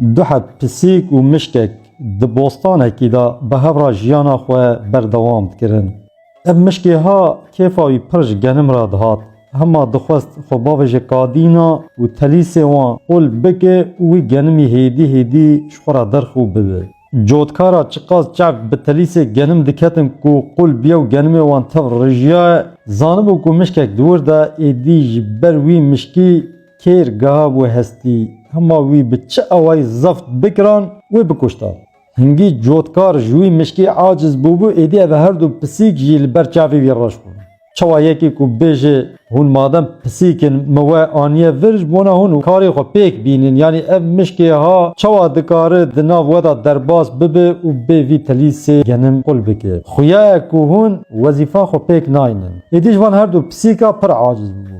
دو حب پسیک و مشکک د بوستانکی دا به هفرا جیانا خواه بردوام کرن. اب مشکی ها کیفاوی پرش گنم را دهات هما دخواست خوباوش کادینا و تلیسه وان قول بکه وی گنمی هیدی شخورا درخو ببه. جودکارا چقاز چاک به تلیسه گنم دکتن کو قول بیاو گنمی وان تف رجیا زانبو کو مشکک دور دا ایدی جبر وی مشکی کیر گاب و هستی هما وی بچه اوای زفت بکران وی بکشتار. هنگی جودکار جوی مشکی عاجز بوبو ایدی او هر دو پسیک جیل بر چاوی ویراش بون. چوا یکی کو بیجه هون مادم پسیکن موه آنیه ورج بونا هون کاری خو پیک بینن یعنی اف مشکی ها چوا دکاره دناو ودا درباس ببه و به وی تلیسه گنم قل بکه. خویا کو هون وظیفه خو پیک ناینن. ایدی جوان هر دو پسیکا پر عاجز بوبو.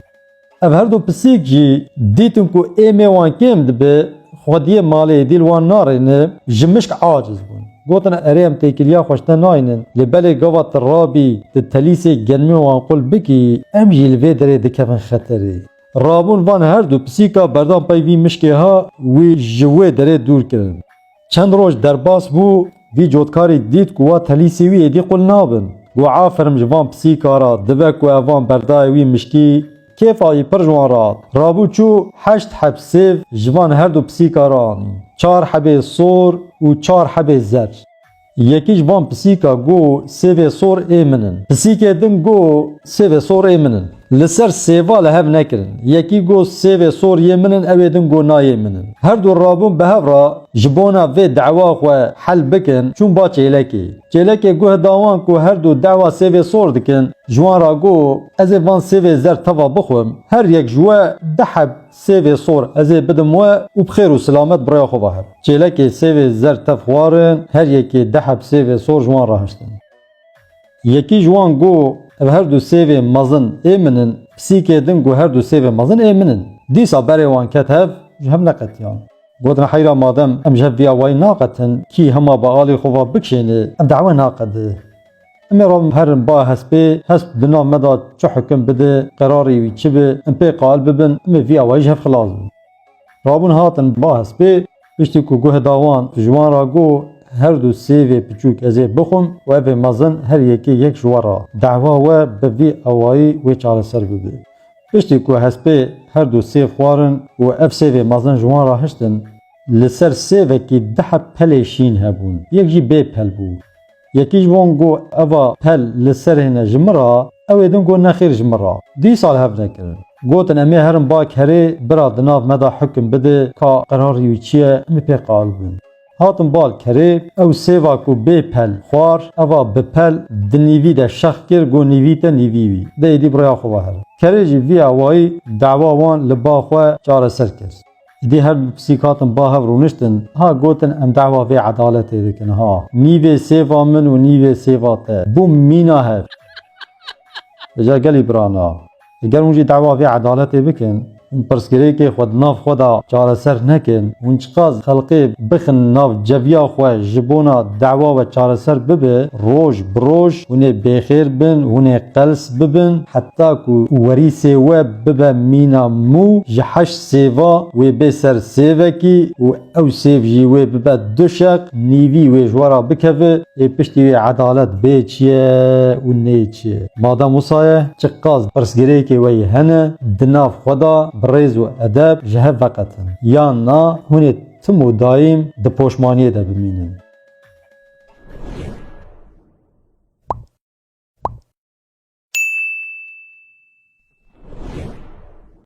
اف هر دو پسیک جی دیتن کو ایمه وان کم دبه خودیه مالی دیل وان نارینه جمشک عاجز بون. گوتن اریم تیکلیا خوشتن ناینن لبلی گوات رابی تلیسی گنمی وان قل بکی ام جیلوی داره دکفن خطری. رابون وان هر دو پسیکا بردان پای وی مشکی ها وی جوه داره دور کرن. چند روز درباس بو وی جودکاری دید کوا تلیسی وی ایدی قل نابن. گو عافرم جوان پسیکا را دوک و اوان بردای وی مشکی کیف آیی پر جوان راد. رابو چو 8 حب سیف جوان هر دو پسیکا را آنی. 4 حب سور و 4 حب زر. یکی جوان پسیکا گو سیف سور ایمنن. پسیکا دن گو سیف سور ایمنن. لسر سیفا لحب نکرن. یکی گو سیف سور ایمنن اوی دن گو نا ایمنن. هر دو رابون به هفرا جبونا وی دعوا خو حل بکن چون با چیلکی. چیلکی گو داوان کو هر دو دعوا سیف سور دکن جوان را گو از وان سیف زر توا بخوم هر یک جوا دحب سیف سور از بدم و بخیر و سلامت برای خو بهر. چیلکی سیف زر تفوارن هر یکی دحب سیف سور جوان را هشتن. یکی جوان گو هر دو سیف مزن ایمنن پسیکه دن گو هر دو سیف مزن ایمنن. دیسا بری وان کتف هم نقطیان. گودن حیرا مادم ام جهب بیا وای ناقتن کی هما با آلی خوبا بکشینه ام دعوه ناقده. امی رام هرن با حسب بنا مدا چو حکم بده قراری وی چی به ام پی قال ببن امی وی آوای جهب خلاص بن. رابون هاتن با حسبه بشتی که گوه داوان جوان را گو هر دو سیوی پچوک ازی بخون و اوی مزن هر یکی یک جوارا دعوا و به وی آوایی وی چال سر بده. بشتی که حسبه هر دو سیو خوارن و اف سیوی مزن جوان را هشتن لسر سیوی که ده پلیشین هبون یک جی بی پل بو. یکی جوان گو اوه پل لسر هنه جمرا اوی دن گو نخیر جمرا دی سال هف نکرن. گوتن امی هرم باک هره برا دناف مدا حکم بده که قراری چیه امی پی قالبن. هاتم بال کره او سیوا کو بی پل خوار اوه بپل دنیوی ده شخ کر گو نیوی تا نیویوی ده ایدی برای خواه هر. کره جی وی اوایی دعوا وان لبا خواه چار سر کرد. دی هر پسیکاتن با هف رونشتن ها گوتن ام دعوا وی عدالت ایدکن ها نیوی سیوا من و نیوی سیوا تا بوم مینا هف اجا گلی برانا اگر اونجی دعوا وی عدالت بکن پرسکری که خود ناف خدا چاره سر نکن اونچقاز خلقی بخن ناف جویا خواه جبونا دعوا و چاره سر ببه روش بروش هونه بخیر بن هونه قلس ببن حتی که وری سیوه ببه مینا مو جحش سیوا و بسر سیوه کی و او سیو جیوه ببه دوشک نیوی و جوارا بکوه ای پشتی وی عدالت بی چیه و نی چیه مادام وصایه چقاز پرسکری که وی هنه دناف خدا برز و ادب جهه وقتن یا نا هونه تمو دایم د پوشمانیه ده بمینن.